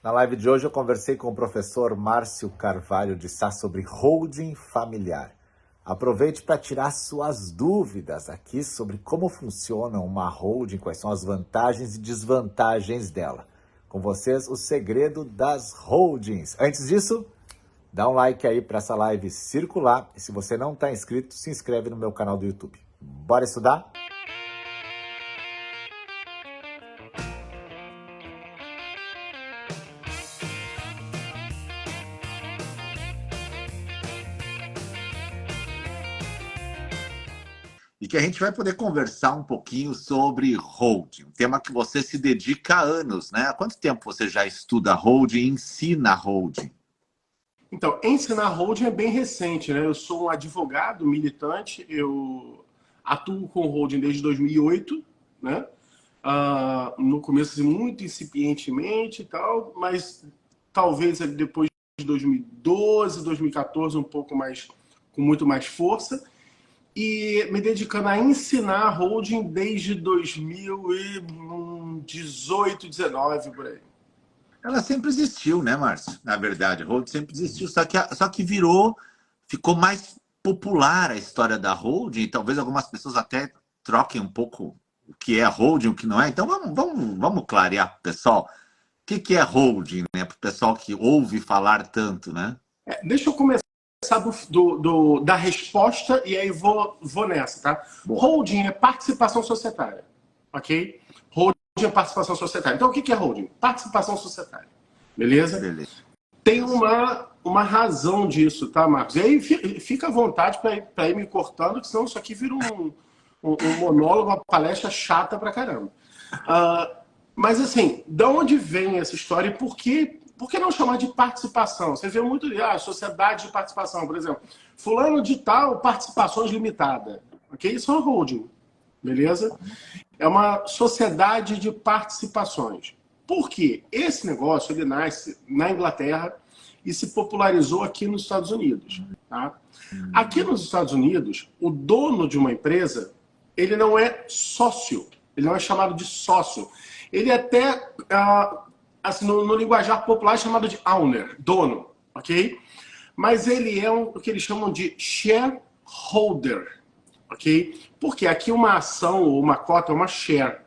Na live de hoje eu conversei com o professor Márcio Carvalho de Sá sobre holding familiar. Aproveite para tirar suas dúvidas aqui sobre como funciona uma holding, quais são as vantagens e desvantagens dela. Com vocês, o segredo das holdings. Antes disso, dá um like aí para essa live circular. E se você não está inscrito, se inscreve no meu canal do YouTube. Bora estudar? E que a gente vai poder conversar um pouquinho sobre holding, um tema que você se dedica há anos, né? Há quanto tempo você já estuda holding e ensina holding? Então, ensinar holding é bem recente, né? Eu sou um advogado militante, eu atuo com holding desde 2008, né? No começo, assim, muito incipientemente e tal, mas talvez depois de 2012, 2014, um pouco mais, com muito mais força. E me dedicando a ensinar holding desde 2018, 19, por aí. Ela sempre existiu, né, Márcio? Na verdade, holding sempre existiu, só que ficou mais popular a história da holding, talvez algumas pessoas até troquem um pouco o que é holding, o que não é. Então vamos clarear para o pessoal o que é holding, né? Para o pessoal que ouve falar tanto, né? Deixa eu começar da resposta e aí vou nessa, tá? Boa. Holding é participação societária, ok? Holding é participação societária. Então, o que é holding? Participação societária, beleza? Beleza. Tem uma razão disso, tá, Marcos? E aí fica à vontade para ir me cortando, que senão isso aqui vira um monólogo, uma palestra chata pra caramba. Mas assim, de onde vem essa história e por que não chamar de participação? Você vê muito sociedade de participação, por exemplo. Fulano de tal, participações limitada. Ok? Isso é uma holding. Beleza? É uma sociedade de participações. Por quê? Esse negócio ele nasce na Inglaterra e se popularizou aqui nos Estados Unidos. Tá? Aqui nos Estados Unidos, o dono de uma empresa, ele não é sócio. Ele não é chamado de sócio. Ele até... assim, no linguajar popular é chamado de owner, dono, ok? Mas ele é o que eles chamam de shareholder, ok? Porque aqui uma ação ou uma cota é uma share.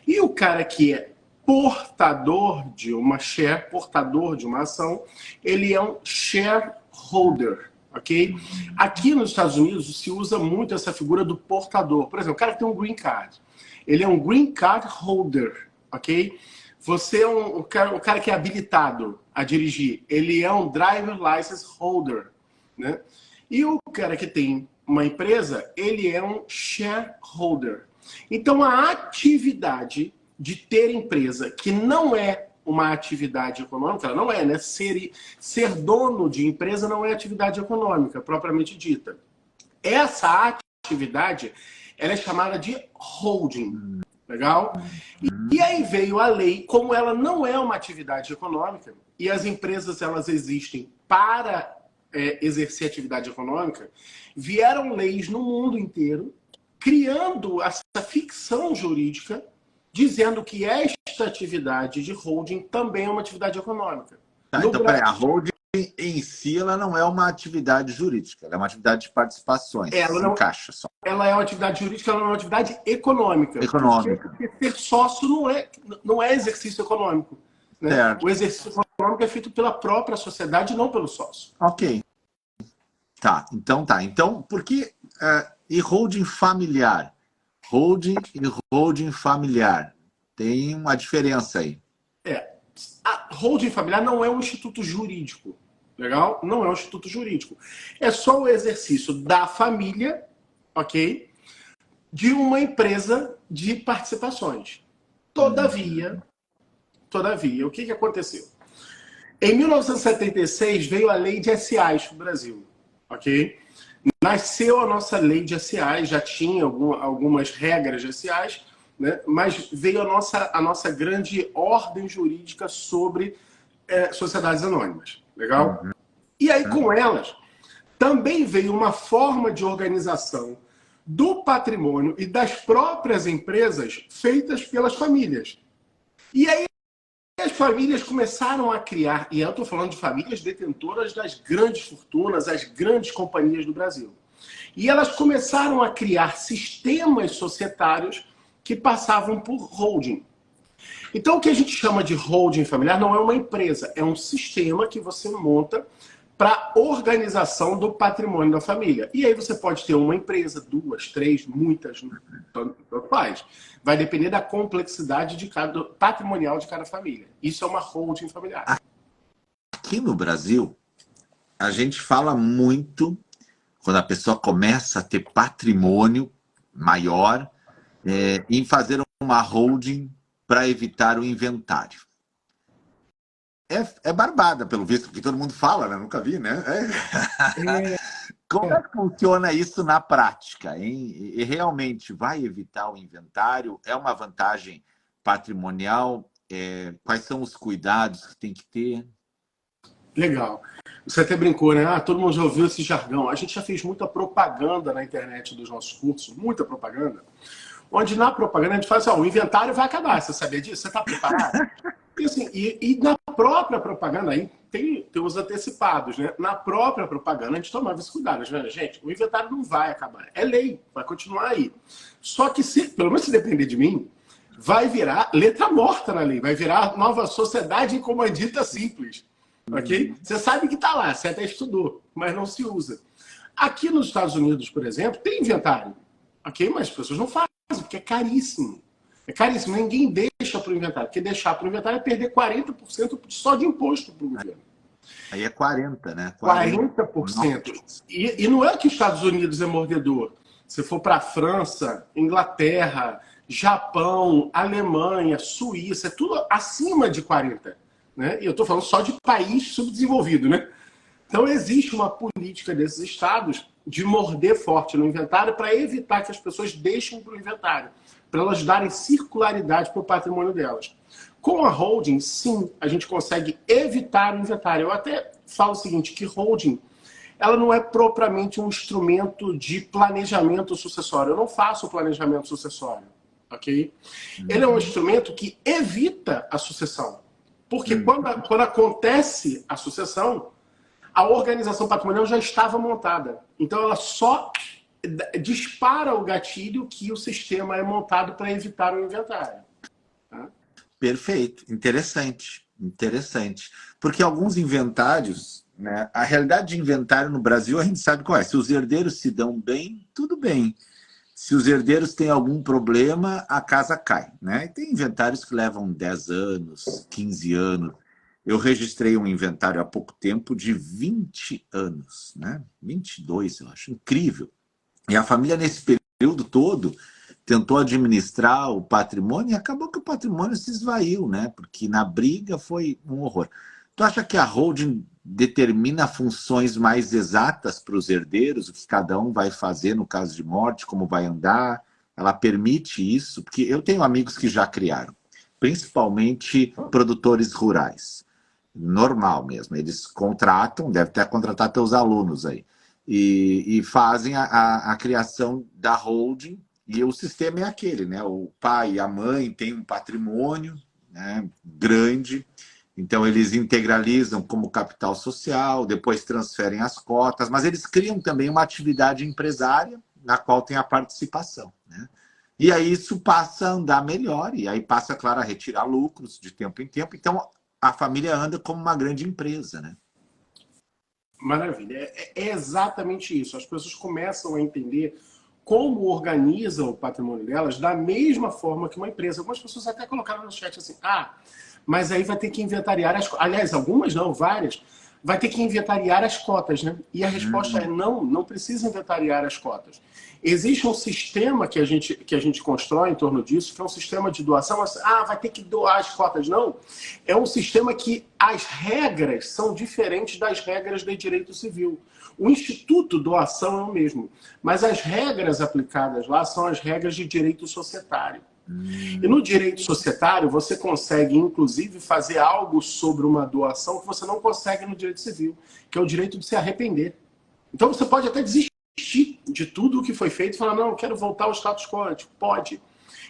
E o cara que é portador de uma share, portador de uma ação, ele é um shareholder, ok? Aqui nos Estados Unidos se usa muito essa figura do portador. Por exemplo, o cara que tem um green card. Ele é um green card holder, ok? Você é o cara que é habilitado a dirigir. Ele é um driver license holder, né? E o cara que tem uma empresa, ele é um shareholder. Então, a atividade de ter empresa, que não é uma atividade econômica, ela não é, né? Ser dono de empresa não é atividade econômica, propriamente dita. Essa atividade, ela é chamada de holding. Legal? E aí veio a lei, como ela não é uma atividade econômica, e as empresas elas existem para exercer atividade econômica, vieram leis no mundo inteiro, criando essa ficção jurídica, dizendo que esta atividade de holding também é uma atividade econômica. Então, peraí, a holding em si ela não é uma atividade jurídica, ela é uma atividade de participações, ela não encaixa só. Ela é uma atividade jurídica, ela não é uma atividade econômica. Econômica. Porque ser sócio não é exercício econômico. Né? Certo. O exercício econômico é feito pela própria sociedade, não pelo sócio. Ok. Tá. Então, por que... e holding familiar? Holding e holding familiar. Tem uma diferença aí. A holding familiar não é um instituto jurídico. Legal? Não é um instituto jurídico. É só o exercício da família, ok? De uma empresa de participações. Todavia, o que aconteceu? Em 1976 veio a lei de SAs para o Brasil, ok? Nasceu a nossa lei de SAs, já tinha algumas regras de SAs, né? Mas veio a nossa grande ordem jurídica sobre sociedades anônimas, legal? E aí com elas também veio uma forma de organização do patrimônio e das próprias empresas feitas pelas famílias. E aí as famílias começaram a criar, e eu estou falando de famílias detentoras das grandes fortunas, as grandes companhias do Brasil. E elas começaram a criar sistemas societários que passavam por holding. Então, o que a gente chama de holding familiar não é uma empresa, é um sistema que você monta para organização do patrimônio da família. E aí você pode ter uma empresa, duas, três, muitas, tanto faz. Vai depender da complexidade de cada, patrimonial de cada família. Isso é uma holding familiar. Aqui no Brasil, a gente fala muito, quando a pessoa começa a ter patrimônio maior, em fazer uma holding para evitar o inventário. É barbada, pelo visto, porque todo mundo fala, né? Nunca vi, né? Como é que funciona isso na prática, hein? E realmente vai evitar o inventário? É uma vantagem patrimonial? Quais são os cuidados que tem que ter? Legal. Você até brincou, né? Ah, todo mundo já ouviu esse jargão. A gente já fez muita propaganda na internet dos nossos cursos, muita propaganda, onde na propaganda a gente fala assim, o inventário vai acabar. Você sabia disso? Você está preparado? E, assim, e na própria propaganda, aí tem os antecipados, né? Na própria propaganda a gente tomava esse cuidado. Gente, o inventário não vai acabar. É lei, vai continuar aí. Só que, pelo menos se depender de mim, vai virar letra morta na lei. Vai virar nova sociedade incomandita simples. Ok? Você sabe que está lá, você até estudou, mas não se usa. Aqui nos Estados Unidos, por exemplo, tem inventário. Ok? Mas as pessoas não fazem, porque é caríssimo. É caríssimo, ninguém deixa para o inventário. Porque deixar para o inventário é perder 40% só de imposto para o governo. Aí é 40%, né? 40%. E não é que os Estados Unidos é mordedor. Se for para a França, Inglaterra, Japão, Alemanha, Suíça, é tudo acima de 40%. Né? E eu estou falando só de país subdesenvolvido. Né? Então existe uma política desses estados de morder forte no inventário para evitar que as pessoas deixem para o inventário, para elas darem circularidade para o patrimônio delas. Com a holding, sim, a gente consegue evitar o inventário. Eu até falo o seguinte, que holding, ela não é propriamente um instrumento de planejamento sucessório. Eu não faço planejamento sucessório, ok? Ele é um instrumento que evita a sucessão. Porque quando acontece a sucessão, a organização patrimonial já estava montada. Então ela só dispara o gatilho que o sistema é montado para evitar o inventário. Tá? Perfeito, interessante, interessante. Porque alguns inventários, né, a realidade de inventário no Brasil a gente sabe qual é. Se os herdeiros se dão bem, tudo bem. Se os herdeiros têm algum problema, a casa cai. Né? E tem inventários que levam 10 anos, 15 anos. Eu registrei um inventário há pouco tempo de 20 anos, né? 22, eu acho. Incrível. E a família, nesse período todo, tentou administrar o patrimônio e acabou que o patrimônio se esvaiu, né? Porque na briga foi um horror. Tu acha que a holding determina funções mais exatas para os herdeiros, o que cada um vai fazer no caso de morte, como vai andar? Ela permite isso? Porque eu tenho amigos que já criaram, principalmente produtores rurais. Normal mesmo, eles contratam, deve até contratar teus alunos aí, e fazem a criação da holding, e o sistema é aquele, né? O pai e a mãe têm um patrimônio, né, grande, então eles integralizam como capital social, depois transferem as cotas, mas eles criam também uma atividade empresária na qual tem a participação, né? E aí isso passa a andar melhor, e aí passa, claro, a retirar lucros de tempo em tempo. Então a família anda como uma grande empresa, né? Maravilha. É exatamente isso. As pessoas começam a entender como organizam o patrimônio delas da mesma forma que uma empresa. Algumas pessoas até colocaram no chat assim, mas aí vai ter que inventariar as cotas. Aliás, algumas não, várias. Vai ter que inventariar as cotas, né? E a resposta é não, não precisa inventariar as cotas. Existe um sistema que a gente constrói em torno disso, que é um sistema de doação. Vai ter que doar as cotas. Não. É um sistema que as regras são diferentes das regras de direito civil. O instituto doação é o mesmo, mas as regras aplicadas lá são as regras de direito societário. E no direito societário, você consegue, inclusive, fazer algo sobre uma doação que você não consegue no direito civil, que é o direito de se arrepender. Então, você pode até desistir de tudo o que foi feito e falar, não, eu quero voltar ao status quo. Pode.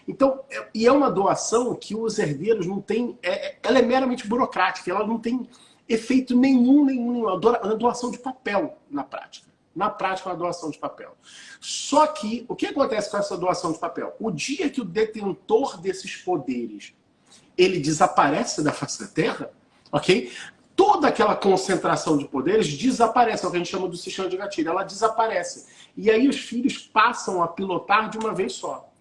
Então, e é uma doação que os herdeiros não têm, ela é meramente burocrática, ela não tem efeito nenhum, é uma doação de papel na prática. Na prática, é uma doação de papel. Só que, o que acontece com essa doação de papel? O dia que o detentor desses poderes, ele desaparece da face da Terra, ok? Toda aquela concentração de poderes desaparece, é o que a gente chama do sistema de gatilho, ela desaparece. E aí os filhos passam a pilotar de uma vez só.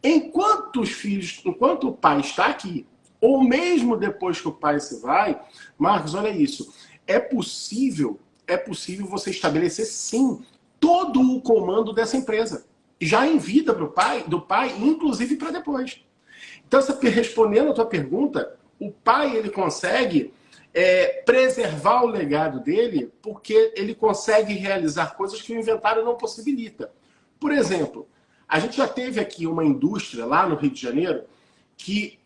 Enquanto o pai está aqui, ou mesmo depois que o pai se vai, Marcos, olha isso, é possível você estabelecer, sim, todo o comando dessa empresa, já em vida do pai, inclusive para depois. Então, respondendo a tua pergunta, o pai ele consegue preservar o legado dele porque ele consegue realizar coisas que o inventário não possibilita. Por exemplo, a gente já teve aqui uma indústria lá no Rio de Janeiro que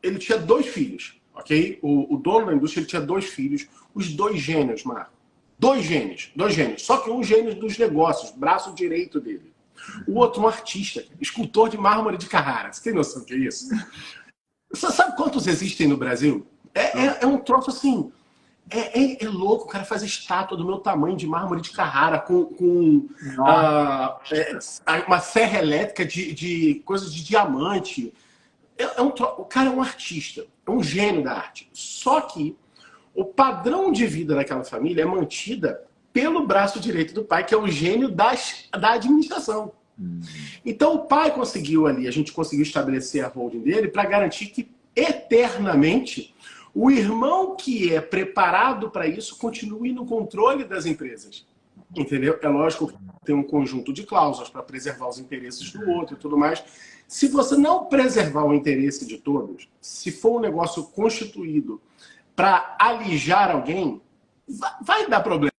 ele tinha 2 filhos, ok? O dono da indústria ele tinha 2 filhos, os 2 gênios, Marco. 2 gênios. Só que um gênio dos negócios, braço direito dele. O outro um artista, escultor de mármore de Carrara. Você tem noção do que é isso? Você sabe quantos existem no Brasil? É um troço assim... É louco, o cara faz estátua do meu tamanho de mármore de Carrara com uma serra elétrica de coisas de diamante. O cara é um artista, é um gênio da arte. Só que o padrão de vida daquela família é mantida pelo braço direito do pai, que é o gênio da administração. Então o pai conseguiu ali, a gente conseguiu estabelecer a holding dele para garantir que eternamente o irmão que é preparado para isso continue no controle das empresas. Entendeu? É lógico que tem um conjunto de cláusulas para preservar os interesses do outro e tudo mais. Se você não preservar o interesse de todos, se for um negócio constituído para alijar alguém, vai dar problema.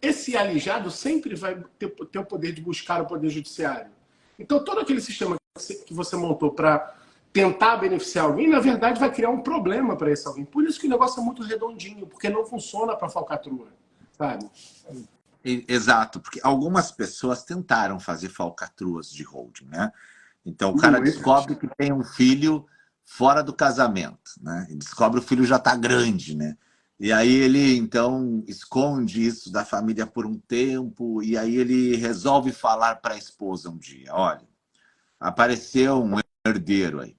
Esse alijado sempre vai ter o poder de buscar o poder judiciário. Então, todo aquele sistema que você montou para tentar beneficiar alguém, na verdade, vai criar um problema para esse alguém. Por isso que o negócio é muito redondinho, porque não funciona para falcatrua, sabe? Exato, porque algumas pessoas tentaram fazer falcatruas de holding, né? Então, o cara descobre que tem um filho fora do casamento, né? E descobre que o filho já está grande, né? E aí ele, então, esconde isso da família por um tempo, e aí ele resolve falar para a esposa um dia, olha, apareceu um herdeiro aí.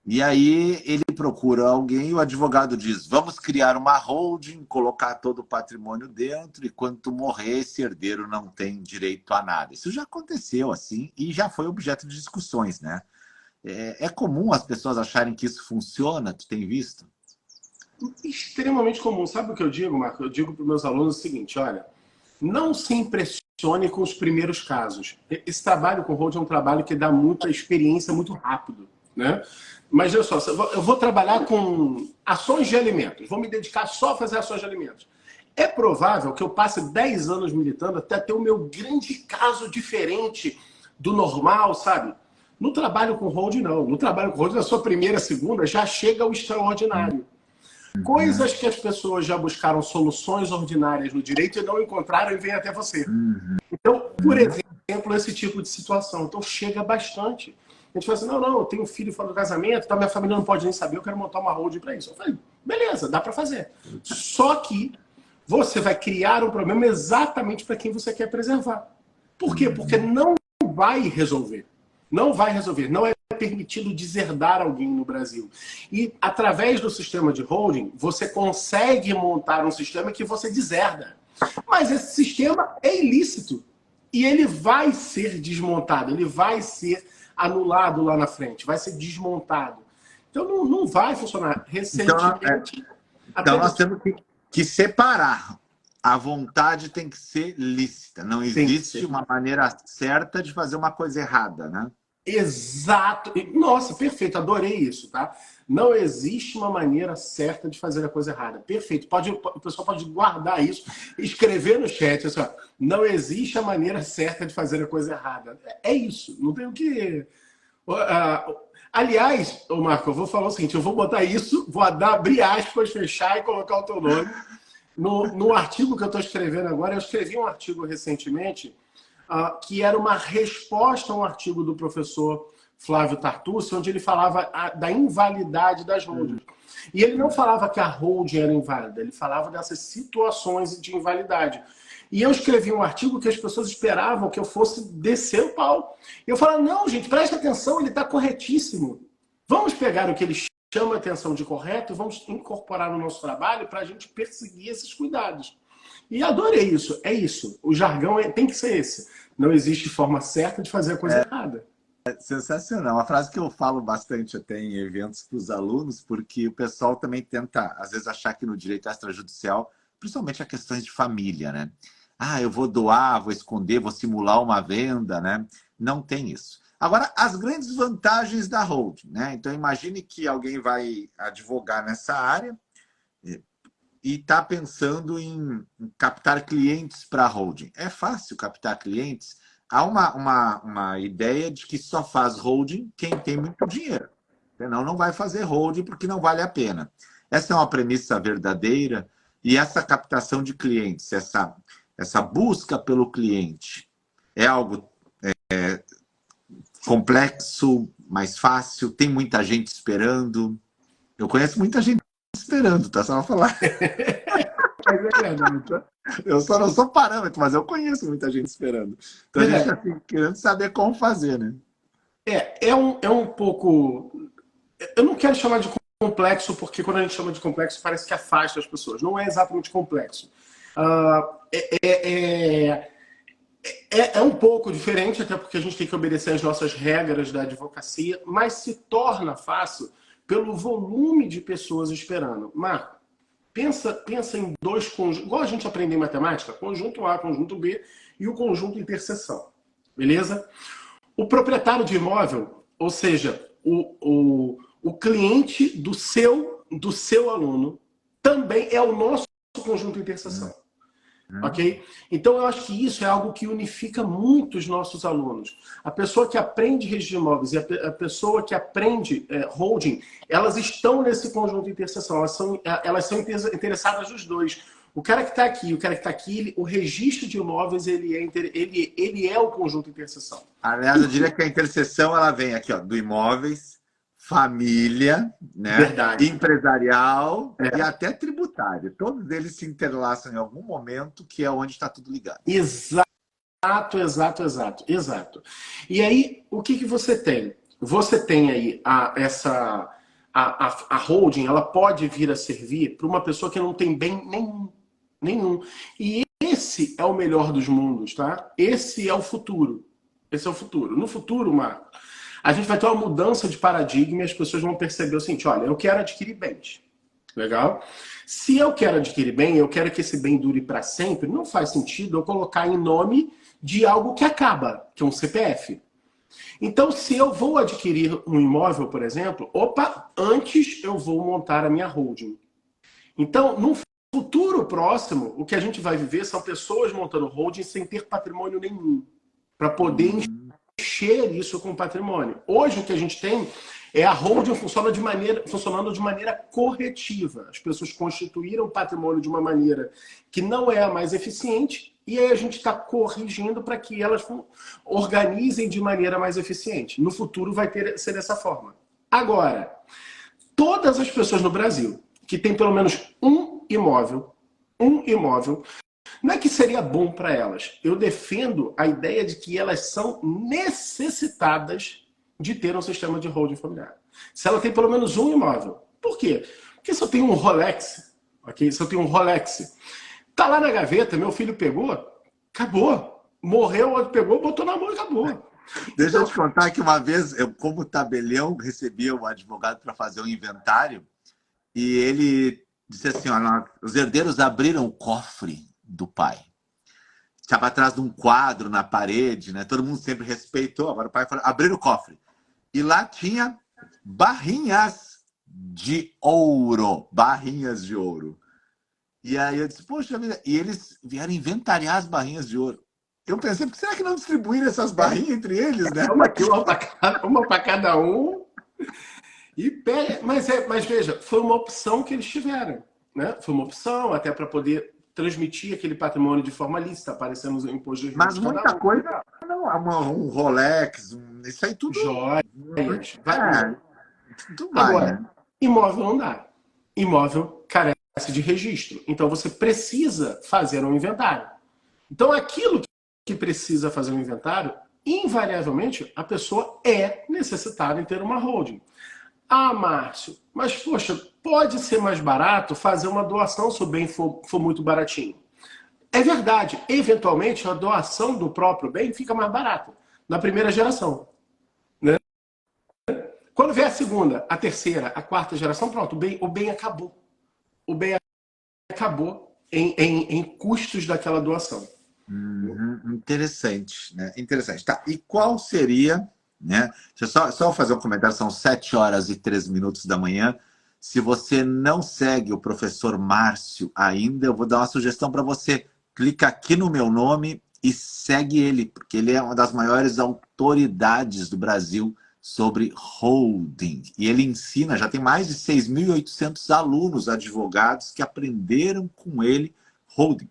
E aí ele procura alguém e o advogado diz, vamos criar uma holding, colocar todo o patrimônio dentro, e quando tu morrer, esse herdeiro não tem direito a nada. Isso já aconteceu assim e já foi objeto de discussões, né? É comum as pessoas acharem que isso funciona, tu tem visto? Extremamente comum. Sabe o que eu digo, Marco? Eu digo para os meus alunos o seguinte, olha, não se impressione com os primeiros casos. Esse trabalho com holding é um trabalho que dá muita experiência muito rápido, né? Mas olha só, eu vou trabalhar com ações de alimentos, vou me dedicar só a fazer ações de alimentos. É provável que eu passe 10 anos militando até ter o meu grande caso diferente do normal, sabe? No trabalho com holding, não. No trabalho com holding, na sua primeira, segunda, já chega o extraordinário. Coisas que as pessoas já buscaram soluções ordinárias no direito e não encontraram e vêm até você. Então, por exemplo, esse tipo de situação. Então, chega bastante. A gente fala assim, não, eu tenho um filho fora do casamento, tá, minha família não pode nem saber, eu quero montar uma holding para isso. Eu falei, beleza, dá para fazer. Só que você vai criar um problema exatamente para quem você quer preservar. Por quê? Porque não vai resolver. Não vai resolver. Não é permitido deserdar alguém no Brasil. E através do sistema de holding, você consegue montar um sistema que você deserda. Mas esse sistema é ilícito. E ele vai ser desmontado, ele vai ser anulado lá na frente, vai ser desmontado. Então não vai funcionar. Recentemente... Então nós temos que separar. A vontade tem que ser lícita. Não existe uma maneira certa de fazer uma coisa errada, né? Exato. Nossa, perfeito. Adorei isso, tá? Não existe uma maneira certa de fazer a coisa errada. Perfeito. O pessoal pode guardar isso, escrever no chat. Assim, ó, não existe a maneira certa de fazer a coisa errada. É isso. Não tem o que... Aliás, Marco, eu vou falar o seguinte. Eu vou botar isso, vou abrir aspas, fechar e colocar o teu nome. No artigo que eu estou escrevendo agora, eu escrevi um artigo recentemente que era uma resposta a um artigo do professor Flávio Tartucci, onde ele falava da invalidade das holdings. E ele não falava que a holding era inválida, ele falava dessas situações de invalidade. E eu escrevi um artigo que as pessoas esperavam que eu fosse descer o pau. E eu falava, não, gente, presta atenção, ele está corretíssimo. Vamos pegar o que ele chama a atenção de correto e vamos incorporar no nosso trabalho para a gente perseguir esses cuidados. E adorei isso. É isso. O jargão tem que ser esse. Não existe forma certa de fazer a coisa errada. Sensacional. Uma frase que eu falo bastante até em eventos para os alunos, porque o pessoal também tenta, às vezes, achar que no direito extrajudicial, principalmente a questões de família, né? Ah, eu vou doar, vou esconder, vou simular uma venda, né? Não tem isso. Agora, as grandes vantagens da holding, né? Então, imagine que alguém vai advogar nessa área e está pensando em captar clientes para a holding. É fácil captar clientes. Há uma ideia de que só faz holding quem tem muito dinheiro. Senão não vai fazer holding porque não vale a pena. Essa é uma premissa verdadeira e essa captação de clientes, essa busca pelo cliente é algo complexo, mais fácil, tem muita gente esperando. Eu conheço muita gente esperando, tá? Só falar. Eu só não sou parâmetro, mas eu conheço muita gente esperando. Então a gente está assim, querendo saber como fazer, né? É um pouco... Eu não quero chamar de complexo, porque quando a gente chama de complexo parece que afasta as pessoas. Não é exatamente complexo. É um pouco diferente, até porque a gente tem que obedecer às nossas regras da advocacia, mas se torna fácil pelo volume de pessoas esperando. Marco, pensa em dois conjuntos, igual a gente aprende em matemática, conjunto A, conjunto B e o conjunto interseção. Beleza? O proprietário de imóvel, ou seja, o cliente do seu aluno, também é o nosso conjunto interseção. Ok? Então, eu acho que isso é algo que unifica muito os nossos alunos. A pessoa que aprende registro de imóveis e a pessoa que aprende holding, elas estão nesse conjunto de interseção. Elas são interessadas nos dois. O cara que está aqui e o cara que está aqui, o registro de imóveis, ele é o conjunto de interseção. Aliás, eu diria que a interseção ela vem aqui, ó, do imóveis, família, né? Verdade. Empresarial e até tributário. Todos eles se interlaçam em algum momento, que é onde está tudo ligado. Exato. E aí, o que você tem? Você tem aí a holding, ela pode vir a servir para uma pessoa que não tem bem nenhum. E esse é o melhor dos mundos, tá? Esse é o futuro. No futuro, Marco, a gente vai ter uma mudança de paradigma e as pessoas vão perceber o seguinte, olha, eu quero adquirir bens. Legal? Se eu quero adquirir bem, eu quero que esse bem dure para sempre, não faz sentido eu colocar em nome de algo que acaba, que é um CPF. Então, se eu vou adquirir um imóvel, por exemplo, antes eu vou montar a minha holding. Então, no futuro próximo, o que a gente vai viver são pessoas montando holding sem ter patrimônio nenhum, para poder encher isso com patrimônio. Hoje o que a gente tem é a holding funcionando de maneira corretiva. As pessoas constituíram patrimônio de uma maneira que não é a mais eficiente e aí a gente está corrigindo para que elas organizem de maneira mais eficiente. No futuro vai ser dessa forma. Agora, todas as pessoas no Brasil que têm pelo menos um imóvel, não é que seria bom para elas. Eu defendo a ideia de que elas são necessitadas de ter um sistema de holding familiar. Se ela tem pelo menos um imóvel. Por quê? Porque se eu tenho um Rolex, ok? Se eu tenho um Rolex, tá lá na gaveta, meu filho pegou, acabou. Morreu, pegou, botou na mão e acabou. Deixa eu te contar que uma vez, eu como tabelião, recebia um advogado para fazer um inventário e ele disse assim, ó, os herdeiros abriram o cofre do pai. Estava atrás de um quadro na parede, né? Todo mundo sempre respeitou. Agora o pai falou, abriram o cofre. E lá tinha barrinhas de ouro. Barrinhas de ouro. E aí eu disse, poxa vida. E eles vieram inventariar as barrinhas de ouro. Eu pensei, será que não distribuíram essas barrinhas entre eles, né? Uma para cada um. Mas veja, foi uma opção que eles tiveram. Né? Foi uma opção até para poder transmitir aquele patrimônio de forma lícita, aparecendo no imposto de Mas muita coisa um Rolex, isso aí tudo. Joias. Tudo vai, Agora, né? imóvel não dá. Imóvel carece de registro. Então você precisa fazer um inventário. Então aquilo que precisa fazer um inventário, invariavelmente a pessoa é necessitada em ter uma holding. Ah, Márcio, mas poxa, pode ser mais barato fazer uma doação se o bem for muito baratinho. É verdade, eventualmente a doação do próprio bem fica mais barata na primeira geração. Né? Quando vier a segunda, a terceira, a quarta geração, pronto, o bem acabou. O bem acabou em custos daquela doação. Interessante, né? Interessante. Tá. E qual seria, né? Deixa eu só fazer um comentário, são 7h03 da manhã. Se você não segue o professor Márcio ainda, eu vou dar uma sugestão para você. Clica aqui no meu nome e segue ele, porque ele é uma das maiores autoridades do Brasil sobre holding. E ele ensina, já tem mais de 6.800 alunos advogados que aprenderam com ele holding.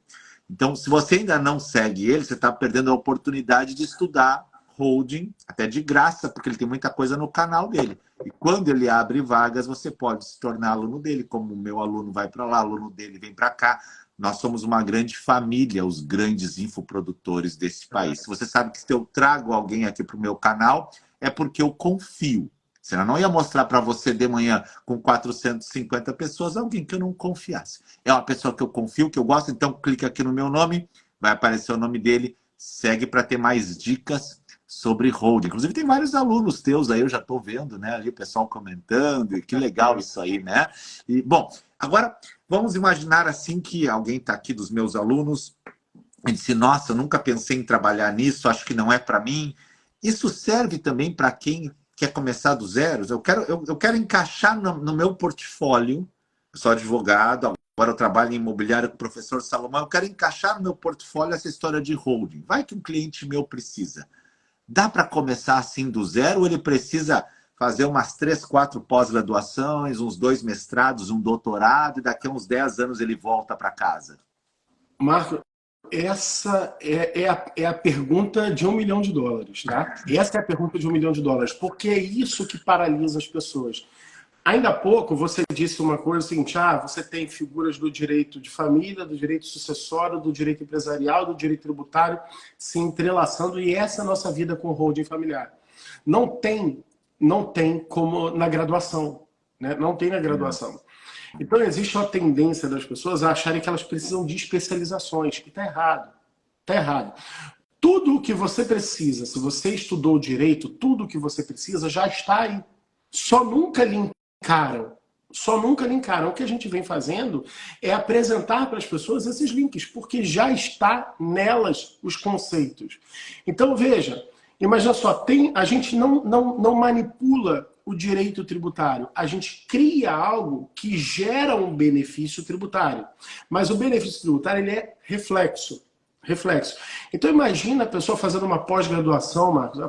Então, se você ainda não segue ele, você está perdendo a oportunidade de estudar holding, até de graça, porque ele tem muita coisa no canal dele. E quando ele abre vagas, você pode se tornar aluno dele, como o meu aluno vai para lá, aluno dele vem para cá. Nós somos uma grande família, os grandes infoprodutores desse país. Se você sabe que se eu trago alguém aqui para o meu canal, é porque eu confio. Senão eu não ia mostrar para você de manhã com 450 pessoas alguém que eu não confiasse. É uma pessoa que eu confio, que eu gosto, então clica aqui no meu nome, vai aparecer o nome dele, segue para ter mais dicas sobre holding. Inclusive tem vários alunos teus aí, eu já estou vendo, né? Ali o pessoal comentando, e que legal isso aí, né? E, bom, agora vamos imaginar assim que alguém está aqui dos meus alunos e disse, nossa, eu nunca pensei em trabalhar nisso, acho que não é para mim. Isso serve também para quem quer começar do zero? Eu quero encaixar no meu portfólio, eu sou advogado, agora eu trabalho em imobiliário com o professor Salomão, eu quero encaixar no meu portfólio essa história de holding. Vai que um cliente meu precisa. Dá para começar assim do zero ou ele precisa fazer umas 3, 4 pós-graduações, uns 2 mestrados, um doutorado e daqui a uns 10 anos ele volta para casa? Marco, essa é a pergunta de $1 milhão, tá? Essa é a pergunta de $1 milhão, porque é isso que paralisa as pessoas. Ainda há pouco você disse uma coisa seguinte, você tem figuras do direito de família, do direito sucessório, do direito empresarial, do direito tributário se entrelaçando e essa é a nossa vida com holding familiar. Não tem como na graduação, né? Não tem na graduação. Então existe uma tendência das pessoas a acharem que elas precisam de especializações, e está errado. Está errado. Tudo o que você precisa, se você estudou direito, tudo o que você precisa já está aí. Só nunca linkaram. O que a gente vem fazendo é apresentar para as pessoas esses links, porque já está nelas os conceitos. Então, veja, imagina só, a gente não manipula o direito tributário. A gente cria algo que gera um benefício tributário. Mas o benefício tributário ele é reflexo. Então imagina a pessoa fazendo uma pós-graduação, Marcos,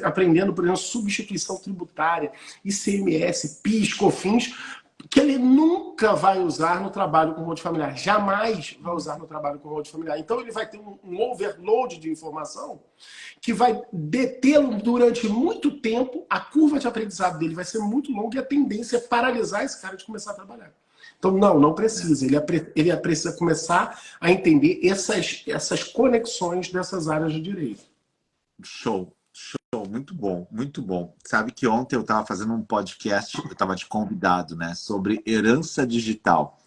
aprendendo, por exemplo, substituição tributária, ICMS, PIS, COFINS, que ele nunca vai usar no trabalho com holding familiar. Jamais vai usar no trabalho com holding familiar. Então ele vai ter um overload de informação que vai detê-lo durante muito tempo, a curva de aprendizado dele vai ser muito longa e a tendência é paralisar esse cara de começar a trabalhar. Então, não precisa. Ele precisa começar a entender essas conexões dessas áreas de direito. Show. Muito bom, muito bom. Sabe que ontem eu estava fazendo um podcast, eu estava de convidado, né, sobre herança digital.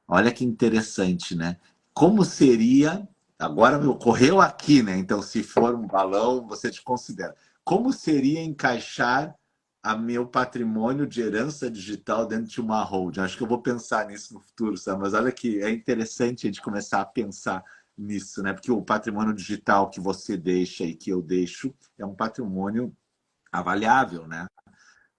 Olha que interessante, né? Como seria, agora me ocorreu aqui, né? Então, se for um balão, você te considera. Como seria encaixar a meu patrimônio de herança digital dentro de uma holding? Acho que eu vou pensar nisso no futuro, sabe? Mas olha que é interessante a gente começar a pensar nisso, né? Porque o patrimônio digital que você deixa e que eu deixo é um patrimônio avaliável, né?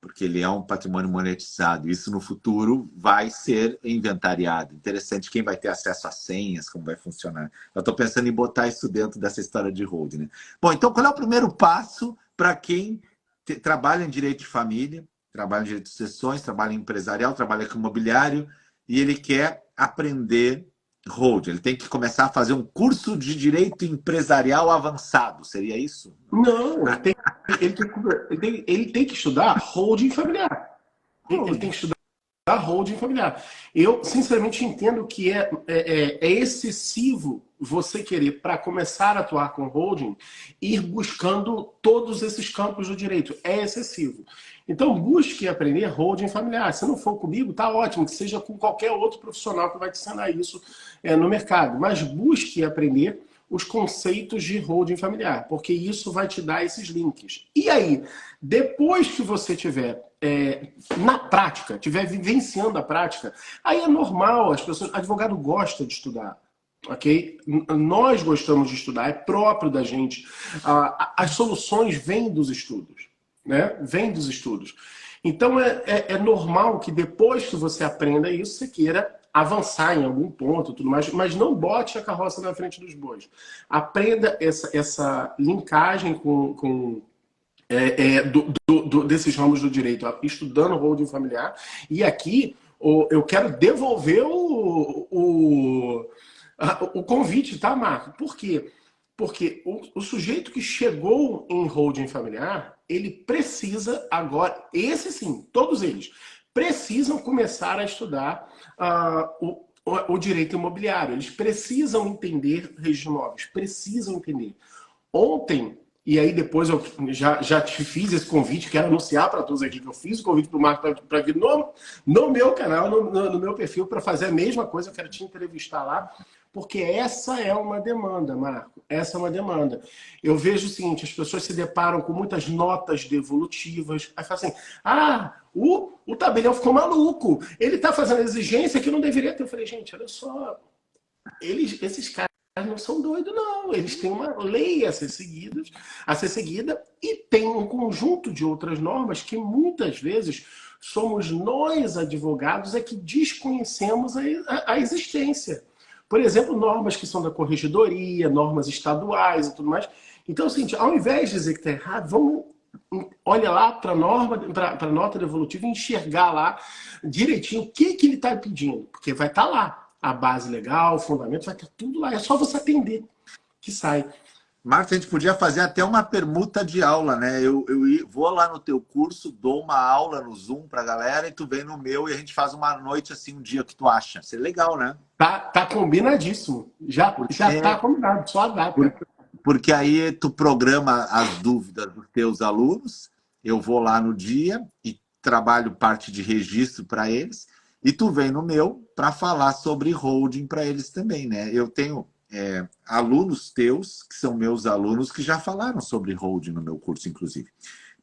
Porque ele é um patrimônio monetizado. Isso no futuro vai ser inventariado. Interessante quem vai ter acesso às senhas, como vai funcionar. Eu estou pensando em botar isso dentro dessa história de holding, né? Bom, então qual é o primeiro passo para quem trabalha em direito de família, trabalha em direito de sucessões, trabalha em empresarial, trabalha com imobiliário e ele quer aprender holding? Ele tem que começar a fazer um curso de direito empresarial avançado, seria isso? Não, ele tem que estudar holding familiar. Ele tem que estudar holding familiar. Eu, sinceramente, entendo que é excessivo você querer, para começar a atuar com holding, ir buscando todos esses campos do direito. É excessivo. Então, busque aprender holding familiar. Se não for comigo, tá ótimo, que seja com qualquer outro profissional que vai te ensinar isso no mercado. Mas busque aprender os conceitos de holding familiar, porque isso vai te dar esses links. E aí, depois que você tiver na prática, estiver vivenciando a prática, aí é normal, advogado gosta de estudar, ok? Nós gostamos de estudar, é próprio da gente. As soluções vêm dos estudos, né? Vêm dos estudos. Então é normal que depois que você aprenda isso, você queira avançar em algum ponto, tudo mais, mas não bote a carroça na frente dos bois. Aprenda essa linkagem desses ramos do direito, estudando holding familiar. E aqui eu quero devolver o convite, tá, Marco? Por quê? Porque o sujeito que chegou em holding familiar, ele precisa agora, esse sim, todos eles, precisam começar a estudar o direito imobiliário. Eles precisam entender registro de imóveis, precisam entender. Ontem, e aí depois eu já te fiz esse convite, quero anunciar para todos aqui que eu fiz o convite para o Marco para vir no meu canal, no meu perfil, para fazer a mesma coisa, eu quero te entrevistar lá, porque essa é uma demanda, Marco, essa é uma demanda. Eu vejo o seguinte, as pessoas se deparam com muitas notas devolutivas, aí falam assim, o tabelião ficou maluco, ele está fazendo exigência que não deveria ter. Eu falei, gente, olha só, esses caras não são doidos, não. Eles têm uma lei a ser seguida e tem um conjunto de outras normas que muitas vezes somos nós, advogados, que desconhecemos a existência. Por exemplo, normas que são da corregedoria, normas estaduais e tudo mais. Então, é o seguinte, ao invés de dizer que está errado, vamos olha lá para a nota devolutiva e enxergar lá direitinho o que ele está pedindo. Porque vai estar lá. A base legal, o fundamento, vai ter tudo lá. É só você atender que sai. Marcos, a gente podia fazer até uma permuta de aula, né? Eu vou lá no teu curso, dou uma aula no Zoom pra galera e tu vem no meu e a gente faz uma noite assim, um dia que tu acha. Seria legal, né? Tá combinadíssimo. Já tá combinado, só a data. Porque aí tu programa as dúvidas dos teus alunos, eu vou lá no dia e trabalho parte de registro para eles, e tu vem no meu para falar sobre holding para eles também, né? Eu tenho alunos teus, que são meus alunos, que já falaram sobre holding no meu curso, inclusive.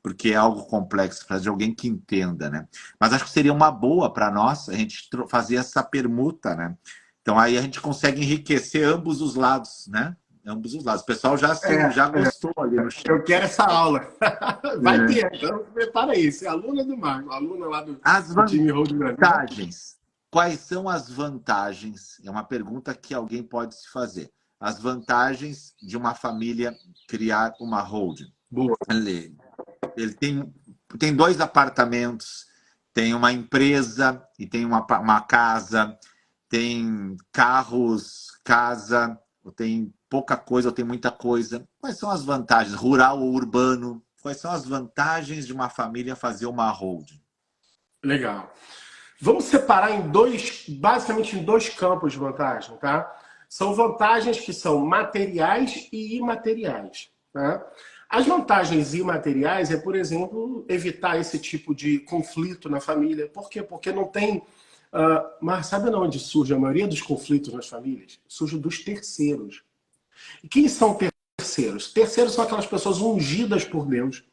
Porque é algo complexo para de alguém que entenda, né? Mas acho que seria uma boa para nós a gente fazer essa permuta, né? Então aí a gente consegue enriquecer ambos os lados, né? Ambos os lados. O pessoal já gostou ali no chat. Eu quero essa aula. Vai ter. Então, prepara aí. Você é aluna do Marco, aluna lá do time Holding Brasil. Vantagens. Quais são as vantagens? É uma pergunta que alguém pode se fazer. As vantagens de uma família criar uma holding. Boa. Ele tem 2 apartamentos, tem uma empresa e tem uma casa, tem carros, casa, ou tem pouca coisa ou tem muita coisa. Quais são as vantagens? Rural ou urbano? Quais são as vantagens de uma família fazer uma holding? Legal. Vamos separar basicamente em 2 campos de vantagem, tá? São vantagens que são materiais e imateriais, tá? As vantagens imateriais é, por exemplo, evitar esse tipo de conflito na família. Por quê? Porque não tem... mas sabe de onde surge a maioria dos conflitos nas famílias? Surge dos terceiros. E quem são terceiros? Terceiros são aquelas pessoas ungidas por Deus,